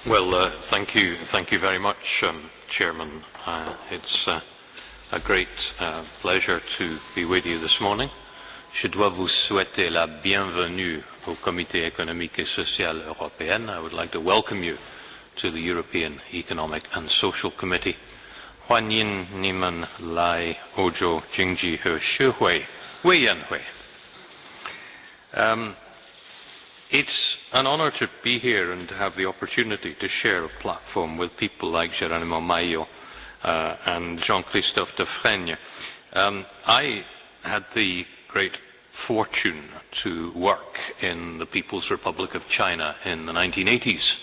Thank you very much, Chairman. It's a great pleasure to be with you this morning. Je dois vous souhaiter la bienvenue au Comité économique et social européen. I would like to welcome you to the European Economic and Social Committee. 欢迎你们来欧洲经济和社会委员会。It's an honor to be here and to have the opportunity to share a platform with people like Geronimo Maio and Jean-Christophe Defraigne. I had the great fortune to work in the People's Republic of China in the 1980s,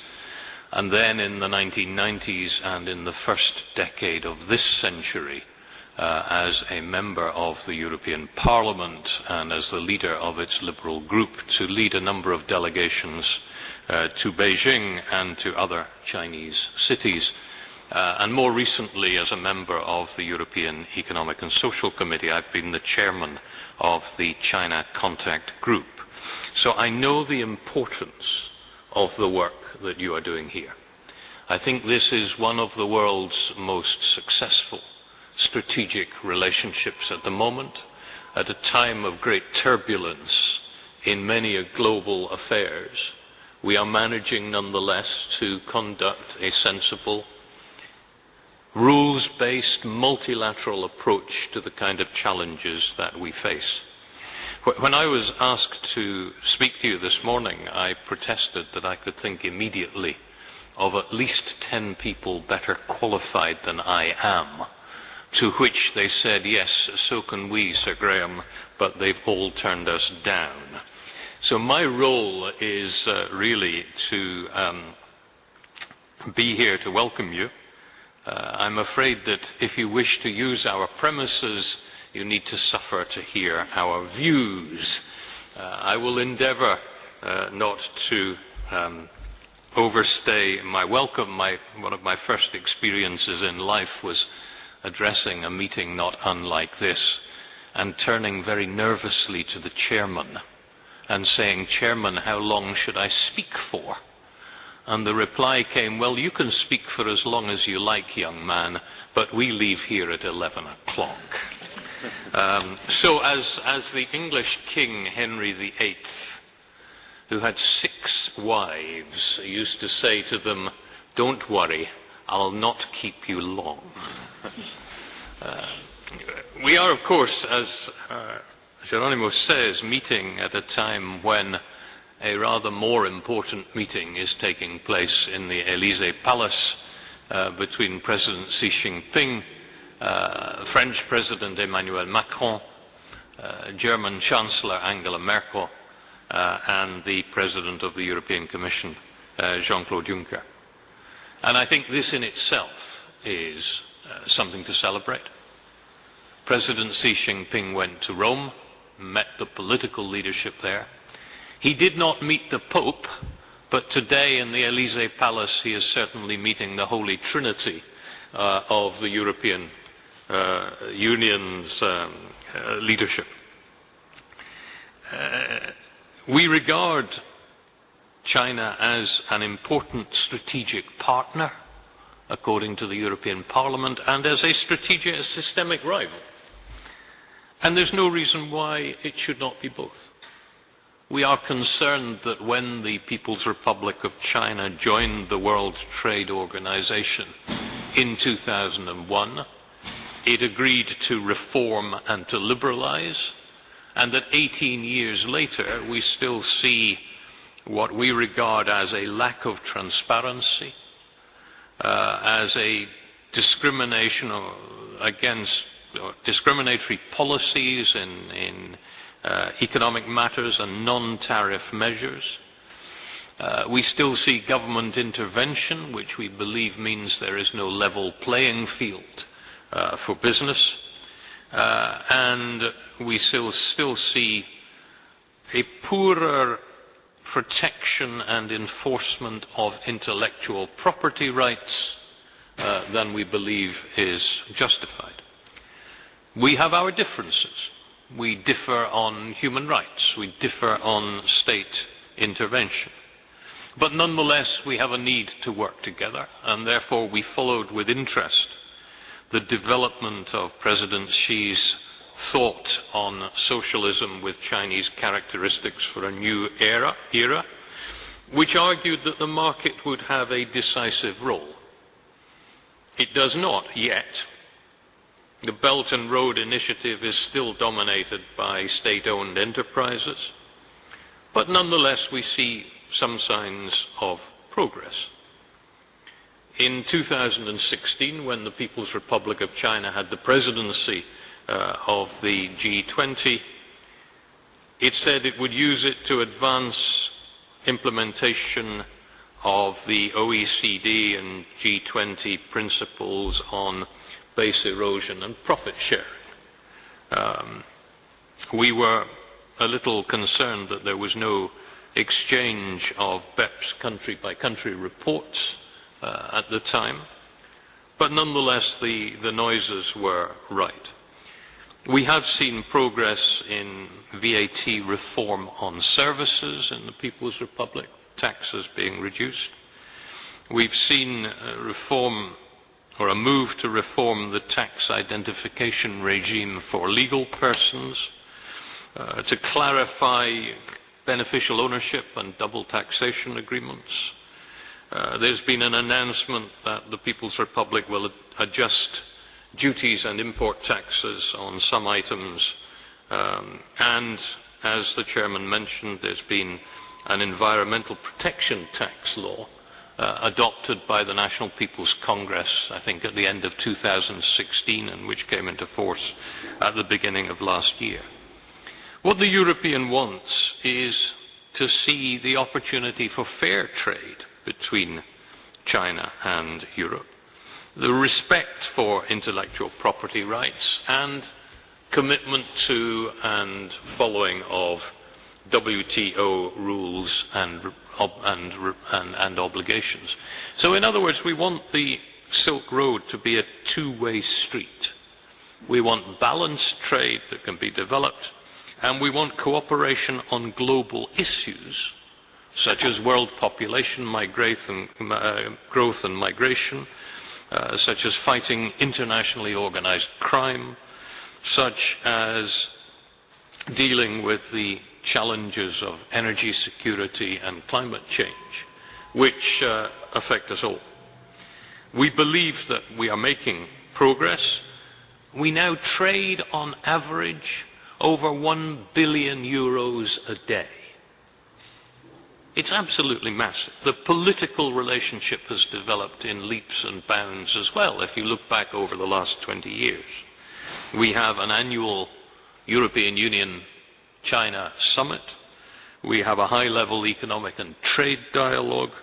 and then in the 1990s and in the first decade of this century as a member of the European Parliament and as the leader of its liberal group to lead a number of delegations to Beijing and to other Chinese cities. And more recently, as a member of the European Economic and Social Committee, I've been the chairman of the China Contact Group. So I know the importance of the work that you are doing here. I think this is one of the world's most successful strategic relationships at the moment, at a time of great turbulence in many global affairs. We are managing nonetheless to conduct a sensible, rules-based multilateral approach to the kind of challenges that we face. When I was asked to speak to you this morning, I protested that I could think immediately of at least 10 people better qualified than I am. To which they said, yes, so can we, Sir Graham, but they've all turned us down. So my role is really to be here to welcome you. I'm afraid that if you wish to use our premises, you need to suffer to hear our views. I will endeavour not to overstay my welcome. One of my first experiences in life was addressing a meeting not unlike this and turning very nervously to the chairman and saying, "Chairman, how long should I speak for?" And the reply came, "Well, you can speak for as long as you like, young man, but we leave here at 11 o'clock. So as the English King Henry VIII, who had 6 wives, used to say to them, "Don't worry, I'll not keep you long." We are, of course, as Geronimo says, meeting at a time when a rather more important meeting is taking place in the Élysée Palace between President Xi Jinping, French President Emmanuel Macron, German Chancellor Angela Merkel, and the President of the European Commission, Jean-Claude Juncker. And I think this in itself is something to celebrate. President Xi Jinping went to Rome, met the political leadership there. He did not meet the Pope, but today in the Élysée Palace he is certainly meeting the Holy Trinity of the European Union's leadership. We regard China as an important strategic partner, according to the European Parliament, and as a systemic rival. And there's no reason why it should not be both. We are concerned that when the People's Republic of China joined the World Trade Organization in 2001, it agreed to reform and to liberalize, and that 18 years later we still see what we regard as a lack of transparency, as a discrimination against discriminatory policies in economic matters and non-tariff measures. We still see government intervention, which we believe means there is no level playing field for business. And we still see a poorer protection and enforcement of intellectual property rights than we believe is justified. We have our differences. We differ on human rights. We differ on state intervention. But nonetheless, we have a need to work together, and therefore we followed with interest the development of President Xi's thought on socialism with Chinese characteristics for a new era, which argued that the market would have a decisive role. It does not yet. The Belt and Road Initiative is still dominated by state-owned enterprises, but nonetheless we see some signs of progress. In 2016, when the People's Republic of China had the presidency of the G20, it said it would use it to advance implementation of the OECD and G20 principles on base erosion and profit sharing. We were a little concerned that there was no exchange of BEPS country-by-country reports at the time, but nonetheless the noises were right. We have seen progress in VAT reform on services in the People's Republic, taxes being reduced. We've seen reform, or a move to reform the tax identification regime for legal persons, to clarify beneficial ownership and double taxation agreements. There's been an announcement that the People's Republic will adjust duties and import taxes on some items, and as the Chairman mentioned, there's been an environmental protection tax law adopted by the National People's Congress, I think at the end of 2016, and which came into force at the beginning of last year. What the European wants is to see the opportunity for fair trade between China and Europe, the respect for intellectual property rights, and commitment to and following of WTO rules and obligations. So in other words, we want the Silk Road to be a two-way street. We want balanced trade that can be developed, and we want cooperation on global issues such as world population growth and migration, such as fighting internationally organized crime, such as dealing with the challenges of energy security and climate change, which affect us all. We believe that we are making progress. We now trade on average over €1 billion a day. It's absolutely massive. The political relationship has developed in leaps and bounds as well, if you look back over the last 20 years. We have an annual European Union-China summit. We have a high-level economic and trade dialogue.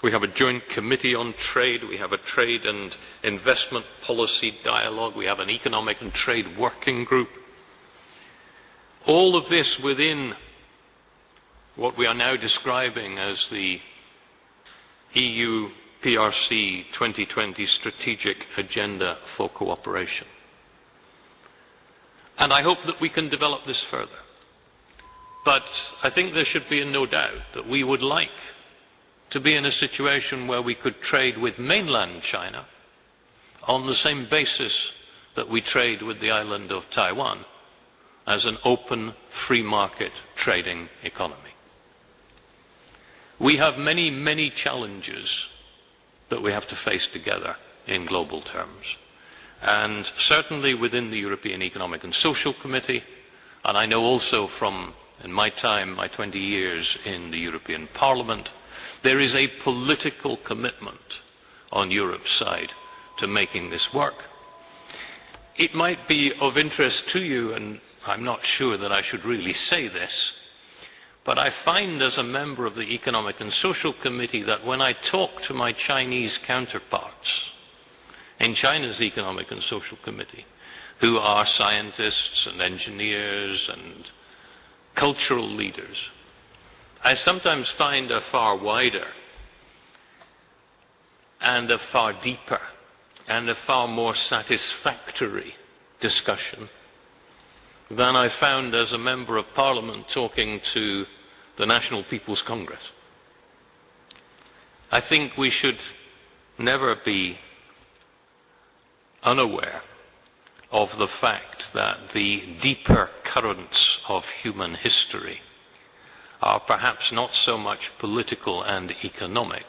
We have a joint committee on trade. We have a trade and investment policy dialogue. We have an economic and trade working group. All of this within what we are now describing as the EU PRC 2020 strategic agenda for cooperation. And I hope that we can develop this further. But I think there should be no doubt that we would like to be in a situation where we could trade with mainland China on the same basis that we trade with the island of Taiwan, as an open, free market trading economy. We have many, many challenges that we have to face together in global terms. And certainly within the European Economic and Social Committee, and I know also from in my time, my 20 years in the European Parliament, there is a political commitment on Europe's side to making this work. It might be of interest to you, and I'm not sure that I should really say this, but I find as a member of the Economic and Social Committee that when I talk to my Chinese counterparts in China's Economic and Social Committee, who are scientists and engineers and cultural leaders, I sometimes find a far wider and a far deeper and a far more satisfactory discussion than I found as a member of Parliament talking to the National People's Congress. I think we should never be unaware of the fact that the deeper currents of human history are perhaps not so much political and economic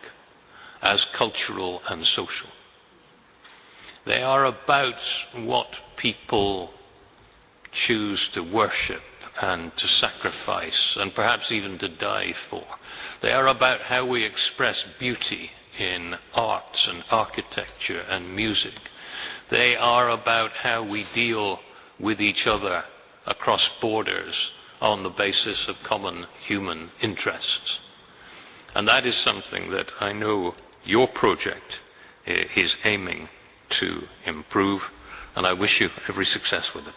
as cultural and social. They are about what people choose to worship and to sacrifice and perhaps even to die for. They are about how we express beauty in arts and architecture and music. They are about how we deal with each other across borders on the basis of common human interests. And that is something that I know your project is aiming to improve, and I wish you every success with it.